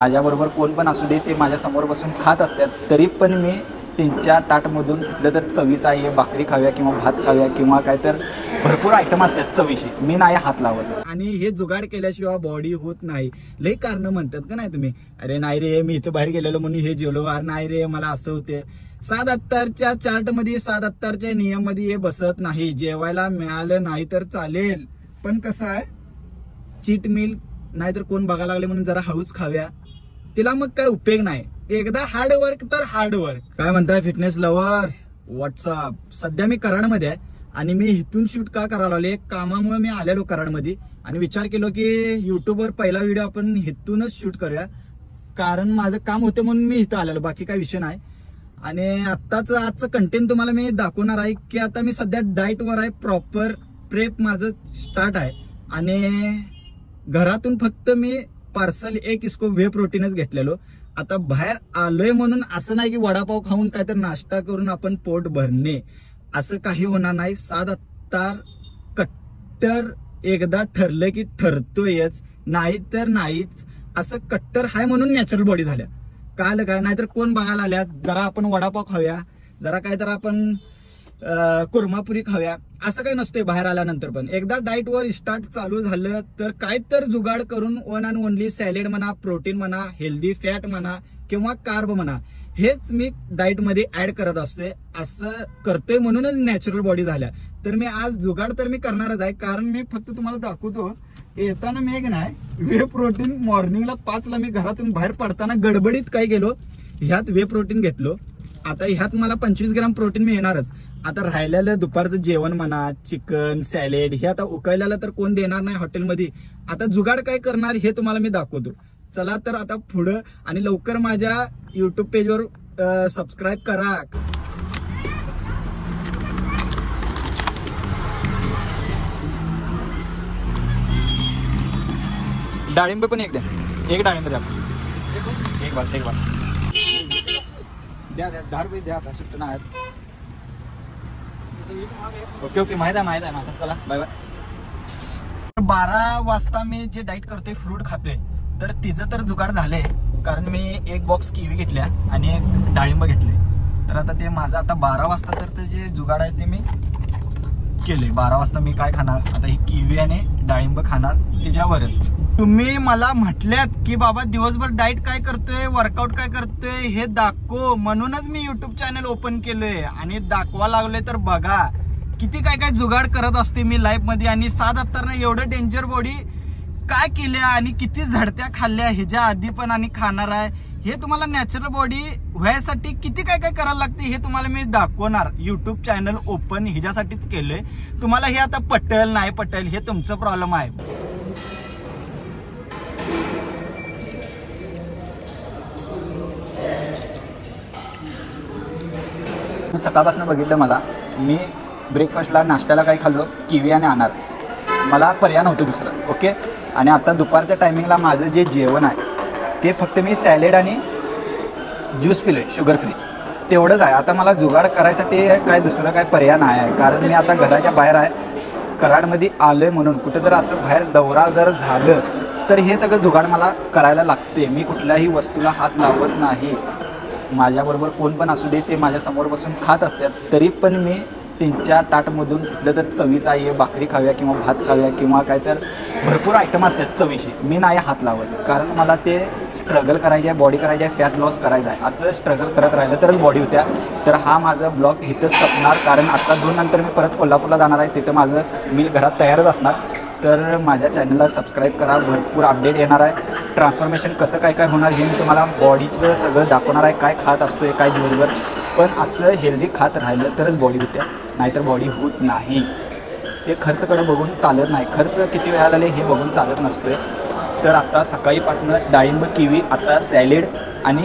माझ्याबरोबर कोण पण असू दे ते माझ्या समोर बसून खात असतात, तरी पण मी त्यांच्या ताटमधून कुठलं तर चवीचं आहे भाकरी खाव्या किंवा भात खाव्या किंवा काय तर भरपूर आयटम असतात चवीशी, मी नाही हात लावत. आणि हे जुगाड केल्याशिवाय बॉडी होत नाही. लई कारण म्हणतात का नाही तुम्ही, अरे नाही रे मी इथं बाहेर गेलेलो म्हणून हे जेवलो, अरे नाही रे मला असं होते. 7:70च्या चार्टमध्ये 7:70च्या नियममध्ये हे बसत नाही. जेवायला मिळालं नाही तर चालेल, पण कसं आहे चीट मील नाहीतर कोण बघायला लागले म्हणून जरा हळूच खाव्या, तिला मग काय उपयोग नाही. एकदा हार्डवर्क तर हार्डवर्क. काय म्हणताय फिटनेस लवर व्हॉट्सअप. सध्या मी कराडमध्ये आहे आणि मी इथून शूट का करायला लागले, कामामुळे मी आलेलो कराडमध्ये आणि विचार केलो की युट्यूबवर पहिला व्हिडिओ आपण इथूनच शूट करूया, कारण माझं काम होतं म्हणून मी इथं आलेलो, बाकी काही विषय नाही. आणि आजचं कंटेंट तुम्हाला मी दाखवणार आहे की आता मी सध्या डाएटवर आहे, प्रॉपर प्रेप माझं स्टार्ट आहे आणि घरातून फक्त मी पार्सल एक इसको व्हे प्रोटीनच घेतलेलो. आता बाहेर आलोय म्हणून असं नाही की वडापाव खाऊन काय तर नाश्ता करून आपण पोट भरणे, असं काही होणार नाही. 7:70 कट्टर एकदा ठरलं की ठरतोयच, नाही तर नाहीच. असं कट्टर हाय म्हणून नॅचरल बॉडी झाल्या. काल काय नाहीतर कोण बघायला आल्यात, जरा आपण वडापाव खाऊया, जरा काय तर आपण कुर्मापुरी खाव्या, असं काही नसते बाहेर आल्यानंतर. पण एकदा डाएट वर स्टार्ट चालू झालं तर काय तर जुगाड करून वन अँड ओनली सॅलेड म्हणा, प्रोटीन म्हणा, हेल्दी फॅट म्हणा किंवा कार्ब म्हणा, हेच मी डाएट मध्ये ऍड करत असते. असं करतोय म्हणूनच नॅचरल बॉडी झाल्या. तर मी आज जुगाड तर मी करणारच आहे, कारण मी फक्त तुम्हाला दाखवतो. येताना मी एक नाही वे प्रोटीन मॉर्निंगला 5ला मी घरातून बाहेर पडताना गडबडीत काय गेलो, ह्यात वे प्रोटीन घेतलो. आता ह्यात मला 25 ग्राम प्रोटीन मिळणारच. आता राहिलेलं दुपारचं जेवण म्हणा, चिकन सॅलेड हे आता उकळल्याला तर कोण देणार नाही हॉटेलमध्ये. आता जुगाड काय करणार हे तुम्हाला मी दाखवतो. चला तर आता पुढं, आणि लवकर माझ्या युट्यूब पेजवर सबस्क्राईब करा. डाळिंब पण एक द्या, एक डाळिंब द्या, एक बस द्या 10 रुपये द्या, आता सुट्ट नाही आहेत. ओके माहित आहे. चला बाय बाय. 12 वाजता मी जे डाएट करतोय, फ्रूट खातोय, तर तिचं तर जुगाड झालंय, कारण मी एक बॉक्स किवी घेतल्या आणि एक डाळिंब घेतले. तर आता ते माझं आता 12 वाजता तर जे जुगाड आहे ते मी केले. 12 वाजता मी काय खाणार, आता ही किवी आणि डाळिंब खाणार त्याच्यावरच. तुम्ही मला म्हटल्यात की बाबा दिवसभर डाएट काय करतोय, वर्कआउट काय करतोय हे दाखव, म्हणूनच मी युट्यूब चॅनल ओपन केलोय आणि दाखवा लागलोय. तर बघा किती काय जुगाड करत असते मी लाईफ मध्ये. आणि 7:70 एवढं डेंजर बॉडी काय केल्या आणि किती झडत्या खाल्ल्या ह्याच्या आधी पण आणि खाणार आहे. हे तुम्हाला नॅचरल बॉडी व्हायसाठी किती काय करायला लागते हे तुम्हाला मी दाखवणार. युट्यूब चॅनल ओपन ह्याच्यासाठीच केलंय. तुम्हाला हे आता पटेल नाही पटेल हे तुमचं प्रॉब्लेम आहे. सकाळपासून बघितलं मला, मी ब्रेकफास्टला नाश्त्याला काय खाल्लो, किवी आणि अनार, मला पर्याय नव्हतं दुसरं. ओके. आणि आता दुपारच्या टायमिंगला माझं जे जेवण आहे ते फक्त मी सॅलेड आणि ज्यूस पिलोय शुगर फ्री, तेवढंच आहे. आता मला जुगाड करायसाठी काय दुसरं काय पर्याय नाही आहे, कारण मी आता घराच्या बाहेर आहे, कराडमध्ये आलोय म्हणून. कुठं जर असं बाहेर दौरा जर झालं तर हे सगळं जुगाड मला करायला लागते. मी कुठल्याही वस्तूला हात लावत नाही. माझ्याबरोबर कोण पण असू दे ते माझ्या समोर बसून खात असतात, तरी पण मी त्यांच्या ताटमधून कुठलं तर चवीचं आहे भाकरी खाव्या किंवा भात खाव्या किंवा काय तर भरपूर आयटम असतात चवीशी, मी नाही हात लावत. कारण मला ते स्ट्रगल करायचे आहे, बॉडी करायची आहे, फॅट लॉस करायचा आहे. असं स्ट्रगल करत राहिलं तरच बॉडी होत्या. तर हा माझा ब्लॉग इथंच संपणार, कारण आता 2 नंतर मी परत कोल्हापूरला जाणार आहे, तिथं माझं मिल घरात तयारच असणार. तर माझ्या चॅनलला सबस्क्राईब करा, भरपूर अपडेट येणार आहे. ट्रान्सफॉर्मेशन कसं काय होणार हे मी तुम्हाला बॉडीचं सगळं दाखवणार आहे, काय खात असतोय काय दिवसभर. पण असं हेल्दी खात राहिलं तरच बॉडी होत्या, नाहीतर बॉडी होत नाही. ते खर्चकडं बघून चालत नाही, खर्च किती वेळा आले हे बघून चालत नसतोय. तर आता सकाळीपासनं डाळिंब किवी, आता सॅलेड आणि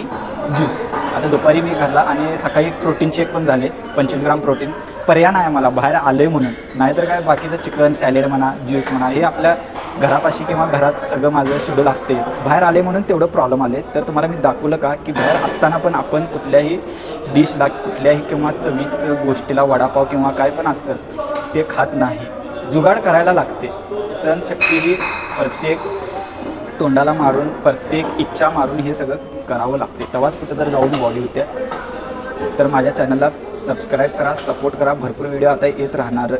ज्यूस. आता दुपारी मी घरला आणि सकाळी प्रोटीन शेक पण झाले, 25 ग्राम प्रोटीन. पर्याय नाही मला बाहेर आलोय म्हणून, नाहीतर काय बाकीचं चिकन सॅलेड म्हणा, ज्यूस म्हणा, हे आपल्या घरापाशी किंवा घरात सगळं माझं शेड्यूल असतेच. बाहेर आले म्हणून तेवढं प्रॉब्लेम आले. तर तुम्हाला मी दाखवलं का की बाहेर असताना पण आपण कुठल्याही डिशला, कुठल्याही किंवा चवीचं गोष्टीला, वडापाव किंवा काय पण असेल ते खात नाही. जुगाड करायला लागते. सहनशक्ती ही प्रत्येक तोंडाला मारून प्रत्येक इच्छा मारून हे सगळं करावं लागते, तेव्हाच कुठं तर जाऊन बॉडी होते. तर माझ्या चॅनलला सबस्क्राईब करा, सपोर्ट करा. भरपूर व्हिडिओ आता येत राहणार.